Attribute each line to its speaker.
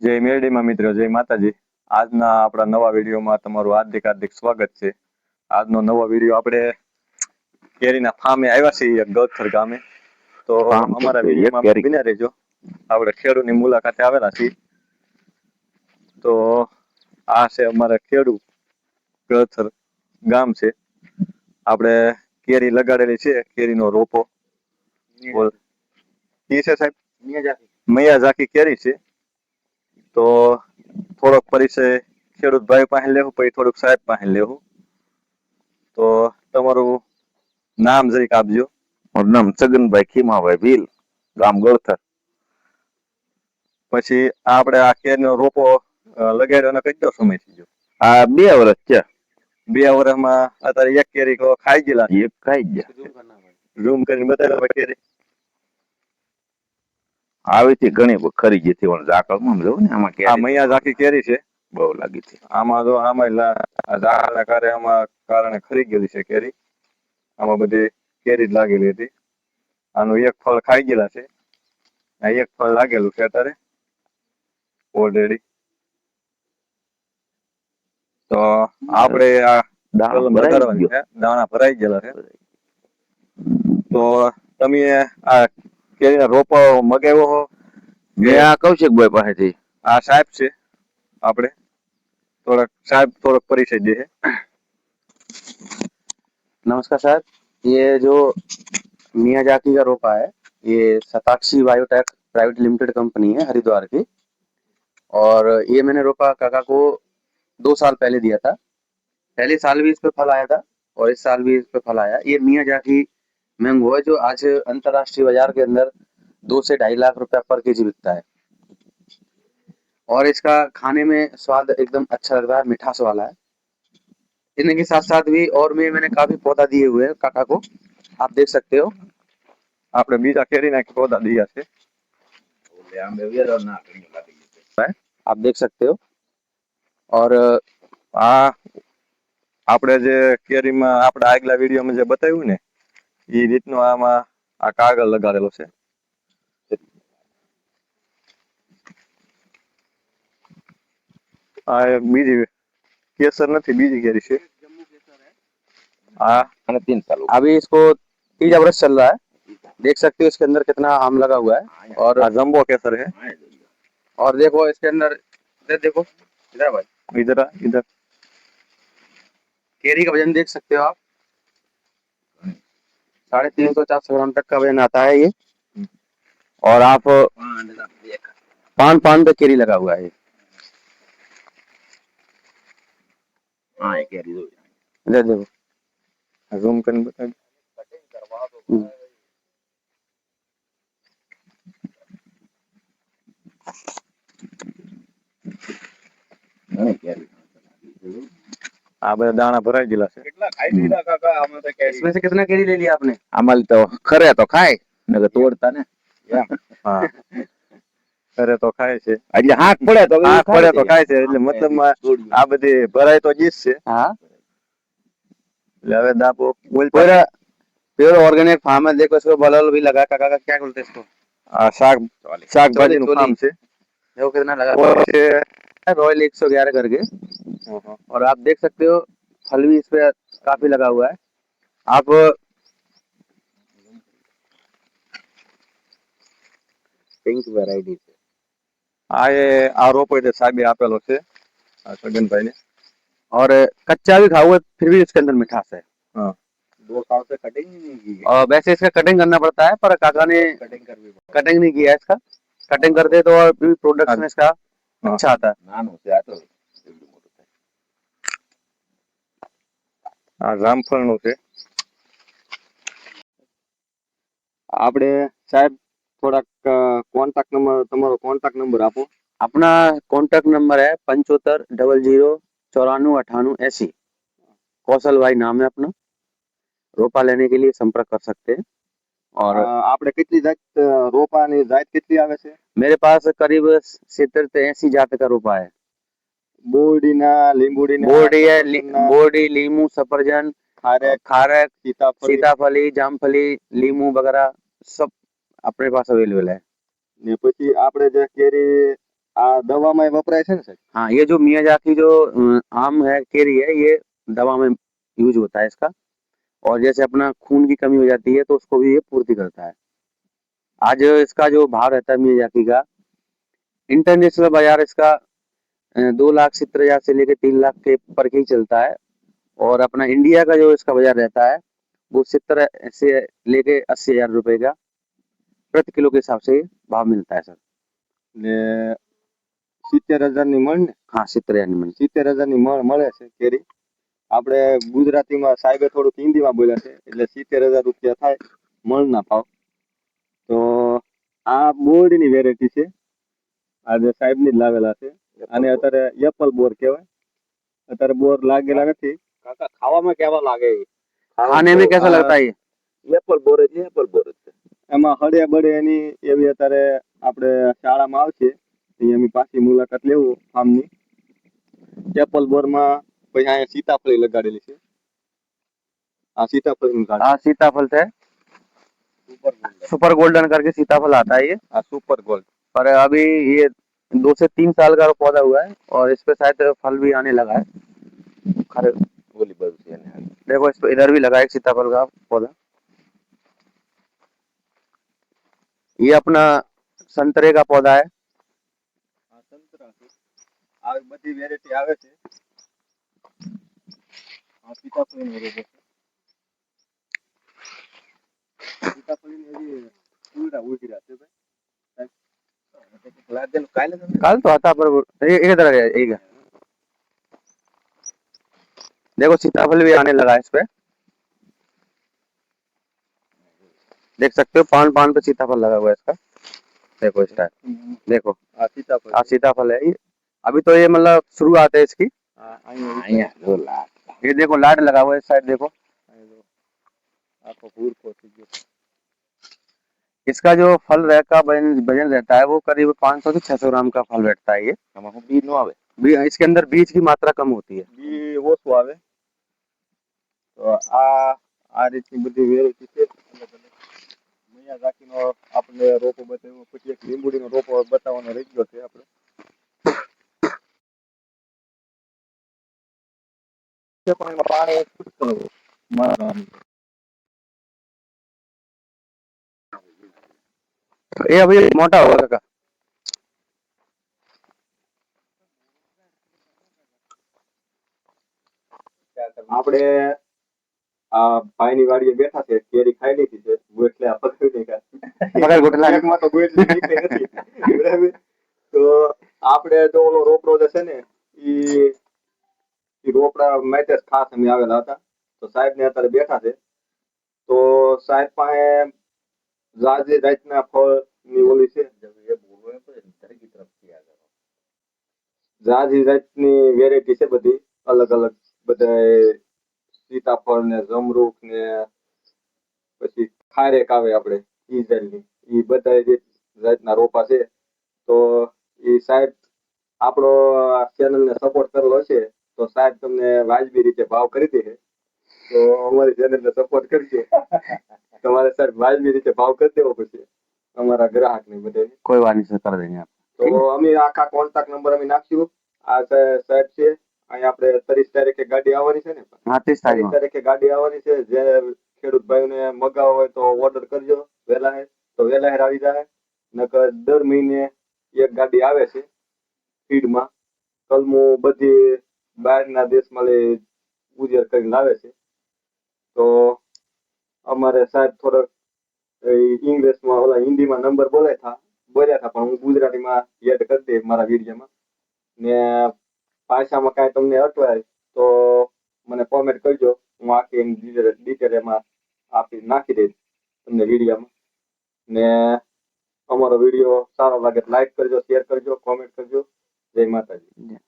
Speaker 1: જય મેરડીમાં મિત્રો, જય માતાજી. આજના આપણા નવા વિડીયોમાં તમારું હાર્દિક હાર્દિક સ્વાગત છે. આજનો નવો વિડીયો આપણે કેરીના ફાર્મે આવ્યા છીએ ગૌથર ગામે. તો અમારા વિડીયોમાં બન્યા રહેજો. આપણે ખેડૂતની મુલાકાતે આવેલા છીએ. તો આ છે અમારા ખેડૂત ગૌથર ગામ છે. આપણે કેરી લગાડેલી છે, કેરીનો રોપો. ઈ છે સાહેબ મિયાઝાકી કેરી છે. તો થોડોક પરિચય ખેડૂત ભાઈ પાસે લેવું, પછી થોડુંક સાહેબ પાસે લેવું. તો તમારું નામ જરીક આપજો.
Speaker 2: મારું નામ છગનભાઈ ખીમાભાઈ ભીલ, ગામ ગળથર.
Speaker 1: પછી આપણે આ કેરીનો રોપો લગાડ્યો અને કેટલો સમય થઈ ગયો?
Speaker 2: આ 2 વર્ષ છે.
Speaker 1: 2 વર્ષમાં અત્યારે એક કેરી ખાઈ ગયેલા?
Speaker 2: એક ખાઈ ગયા.
Speaker 1: ઝૂમ કરીને બતાવ્યા કેરી
Speaker 2: આવી હતી ઘણી ખરી ગઈ હતી ઝાકળમાં જોઉં ને આમાં
Speaker 1: આ મિયાઝાકી કેરી છે.
Speaker 2: બહુ લાગી હતી
Speaker 1: આમાં. તો આમાં ઝાકળના કારણે ખરી ગયેલી છે કેરી. આમાં બધી કેરી જ લાગેલી હતી. આનું એક ફળ ખાઈ ગયેલા છે. આ એક ફળ લાગેલું છે અત્યારે ઓલરેડી. તો આપણે આ દાણા ભરાઈ ગયેલા છે. તો તમે આ કેરીના રોપો મગાવ્યો હો?
Speaker 2: મેં આ કૌશિકભાઈ પાસેથી.
Speaker 1: આ સાહેબ છે આપણે. થોડોક परिचय दे है।
Speaker 3: नमस्कार साहब, ये जो मियाजाकी का रोपा है ये Shatakshi biotech private limited company है हरिद्वार की, और ये मैंने रोपा काका को 2 साल पहले दिया था। पहले साल भी इस पे फल आया था और इस साल भी इस पे फल आया। ये मियाजाकी मैंगो है जो आज अंतरराष्ट्रीय बाजार के अंदर 2 से 2.5 लाख रुपया पर केजी बिकता है, और इसका खाने में स्वाद एकदम अच्छा लगता है, मिठास वाला है। इनके साथ साथ भी और मैंने काफी पौधा दिए हुए हैं काका को, आप देख सकते हो।
Speaker 1: आपने बीजा केरीना पौधा दिया है,
Speaker 3: आप देख सकते हो। और
Speaker 1: આપણે જે કેરીમાં આપણે આગલા વિડીયોમાં જે બતાવ્યું ને એ રીતનો આમાં આ કાગળ લગાડેલો છે. આ બીજી કેસર નથી, બીજી કેરી છે. हाँ,
Speaker 3: 3 साल अभी इसको 3 वर्ष चल रहा है। देख सकते हो इसके अंदर कितना आम लगा हुआ है, और
Speaker 1: जम्बो केसर है।
Speaker 3: और देखो इसके अंदर, इधर देखो, इधर भाई,
Speaker 1: इधर
Speaker 3: केरी का वजन देख सकते हो आप, 350-400 ग्राम तक का वजन आता है ये। और आप पान पे केरी लगा हुआ है। इधर देखो,
Speaker 1: जूम करके बता। આ બધા દાણા ભરાઈ ગયેલા છે.
Speaker 3: इसमें से कितना केरी ले लिया आपने?
Speaker 2: અમારી તો ખરે તો ખાય ને તોડતા ને.
Speaker 1: હા, ખરે તો ખાય છે
Speaker 2: એટલે હાથ પડે તો
Speaker 1: ખાય છે. એટલે મતલબ આ બધી ભરાય તો જીસ છે.
Speaker 3: हाँ,
Speaker 1: એટલે હવે દાપો બોલ
Speaker 3: पूरा प्योर ऑर्गेनिक फार्म है। देखो इसको बलल भी लगा, काका का क्या बोलते हैं इसको?
Speaker 1: શાકભાજીનું ફાર્મ છે.
Speaker 3: देखो कितना लगा रॉयल 111 करके। और आप देख सकते हो फल भी इस पे काफी लगा हुआ है। आप पिंक वैरायटी से
Speaker 1: આ રોપો એટલે સાહેબે આપેલો છે આ સગનભાઈ ने।
Speaker 3: और कच्चा भी खाओगे फिर भी इसके अंदर मिठास है।
Speaker 1: हाँ,
Speaker 3: 2 साल से कटिंग नहीं की है। और वैसे इसका कटिंग करना पड़ता है, पर काका ने कटिंग नहीं किया है इसका। कटिंग करते तो और भी प्रोडक्शन इसका अच्छा आता है।
Speaker 1: આ રામફળનું છે. આપણે સાહેબ થોડાક કોન્ટેક્ટ નંબર, તમારો કોન્ટેક્ટ નંબર આપો.
Speaker 3: अपना कॉन्टेक्ट नंबर है 7500949880। कौशल भाई नाम है अपना। रोपा लेने के लिए संपर्क कर सकते हैं। और
Speaker 1: આપણે કેટલી જાત રોપાની જાત કેટલી આવે છે?
Speaker 3: मेरे पास करीब 70 से 80 जात का रोपा है।
Speaker 1: બોરડીના, લીંબુડીના,
Speaker 3: बोर्डी है, बोर्डी, लीमू, सफरजन, खारक, सीताफली, जामफली, लीमू वगैरह सब अपने पास अवेलेबल है।
Speaker 1: ને પછી આપણે જે કેરી આ દવામાં વપરાય છે ને સાહેબ?
Speaker 3: हाँ, ये जो मियाजाकी जो आम है, केरी है, ये दवा में यूज होता है इसका। और जैसे अपना खून की कमी हो जाती है तो उसको भी ये पूर्ति करता है। आज इसका जो भाव रहता है मियाजाकी का, इंटरनेशनल बाजार इसका 2,70,000 से लेकर 3 लाख के पर ही चलता है। और अपना इंडिया का जो इसका बाजार रहता है वो 70 से लेके 80,000 रुपए का प्रति किलो के हिसाब से भाव मिलता है सर।
Speaker 1: ને 70,000 ની મણ ને?
Speaker 3: हाँ, 70,000 ની मंडी।
Speaker 1: 70,000 ની મણ મળે છે કેરી. આપણે ગુજરાતીમાં સાહેબે થોડુંક હિન્દીમાં બોલ્યા છે એટલે 70,000 રૂપિયા થાય મણના ભાવ. તો આ બોર્ડની વેરાયટી છે, આ જે સાહેબની જ લાવેલા છે. અને અત્યારે એપલ બોર કહેવાય. અત્યારે બોર લાગેલા નથી.
Speaker 2: કાકા ખાવામાં કેવા લાગે?
Speaker 3: खाने में कैसा लगता है ये?
Speaker 2: એપલ બોર જ એપલ બોર જ છે.
Speaker 1: એમાં હળે બળે એની એવી અત્યારે આપણે શાળામાં આવશે અહીંયા એની પાછી મુલાકાત લેવું ફાર્મની. એપલ બોરમાં પછી અહીંયા સીતાફળી લગાડેલી છે. આ સીતાફળીનું ઝાડ.
Speaker 3: हाँ, सीताफल है, सुपर गोल्डन करके सीताफल आता है ये।
Speaker 1: આ સુપર ગોલ્ડ.
Speaker 3: पर अभी ये 2 से 3 साल का पौधा हुआ है और इस पे शायद फल भी आने लगा है। खरे
Speaker 2: બોલી બાજુ છે એને.
Speaker 3: देखो, इस पे इधर भी लगा है एक सीताफल का पौधा। ये अपना संतरे का पौधा है।
Speaker 1: આ સંતરા છે. આવી બધી વેરાયટી આવે છે. આ સીતાફળીનો રોપો છે. સીતાફળીની હજી ફૂલડા ઉગી રહ્યા છે ભાઈ.
Speaker 2: લાગેલું કાલે તમને
Speaker 3: कल तो आता पर एक इधर है, एक है। देखो, सीताफल भी आने लगा है इस पे, देख सकते हो। पान पान पे सीताफल लगा हुआ है इसका। देखो इस टाइप, देखो
Speaker 1: આ સીતાફળ.
Speaker 3: सीताफल है ये। अभी तो ये मतलब शुरुआत है इसकी।
Speaker 1: અહીંયા
Speaker 2: અહીંયા જો લાગ.
Speaker 3: ये देखो लाड लगा हुआ है इस साइड, देखो।
Speaker 1: આખો ભૂરખો થઈ ગયો.
Speaker 3: इसका जो फल का वजन रहता है वो करीब 500 से 600 ग्राम का फल बैठता है ये।
Speaker 2: આમાં હું બી નો આવે.
Speaker 3: इसके अंदर बीज की मात्रा कम होती है।
Speaker 1: બી ઓછું આવે. તો આ રીતની બધી વેરાયટી છે. મિયાઝાકીનો આપણે રોપો બતાવ્યો, પછી એક લીંબુડીનો રોપો બતાવવાનો રહી ગયો છે આપણે. પણ એમાં પાણી પૂછ કરવું મારા.
Speaker 3: ये अभी मोटा होगा काका।
Speaker 1: આપણે આ ભાઈની વાડીએ બેઠા છે, કેરી ખાઈ લીધી છે, એટલે આ પકડી નહીં કાંઈ.
Speaker 3: પકડ ગોટલા.
Speaker 1: એકમાં તો ગોટલી નીકળી નથી. બરાબર. તો આપણે તો ઓલો રોપડો જે છે ને ઈ રોપડા માટે જ ખાસ અમે આવેલા હતા. તો સાહેબ ને અત્યારે બેઠા છે. તો સાહેબ પાસે જાજી જાતના ફળની ઓલી છે, જાજી જાતની વેરાયટી છે બધી અલગ અલગ. બધા સીતાફળ ને જમરૂખ ને પછી ખારેક આવે આપણે ઈ જાતની, ઈ બધા જે જાતના રોપા છે. તો ઈ સાહેબ આપણો ચેનલ ને સપોર્ટ કરેલો હશે તો સાહેબ તમને વાજબી રીતે ભાવ કરી દે. તો અમારી ચેનલ ને સપોર્ટ કરજો. તમારે સાહેબ વાજબી રીતે ભાવ કરી દેવો પછી અમારા ગ્રાહક ને બધે.
Speaker 3: कोई बात नहीं सर, कर देंगे आप।
Speaker 1: તો અમે આખા કોન્ટેક્ટ નંબર અમે નાખશું. આ સાહેબ છે અહીંયા આપણે 30 તારીખે ગાડી આવવાની છે ને?
Speaker 3: हाँ, 30 तारीख
Speaker 1: 30 તારીખે ગાડી આવવાની છે. જે ખેડૂત ભાઈઓને મગાવો હોય તો ઓર્ડર કરજો વહેલા હે તો વહેલા હેર આવી જાય. નકર દર મહિને એક ગાડી આવે છે ફીડમાં. કલમો બધી બહારના દેશમાં લઈ ઉજેર કરીને લાવે છે. તો અમારે સાહેબ થોડોક ઇંગ્લિશમાં ઓલા હિન્દીમાં નંબર બોલ્યા હતા પણ હું ગુજરાતીમાં એડ કરી દઈશ મારા વિડીયોમાં. ને ભાષામાં કાંઈ તમને અટવાય તો મને કોમેન્ટ કરજો, હું આખી એની ડિટેલ એમાં આપી નાખી દઈશ તમને વિડીયોમાં. ને અમારો વિડીયો સારો લાગે તો લાઈક કરજો, શેર કરજો, કોમેન્ટ કરજો. જય માતાજી.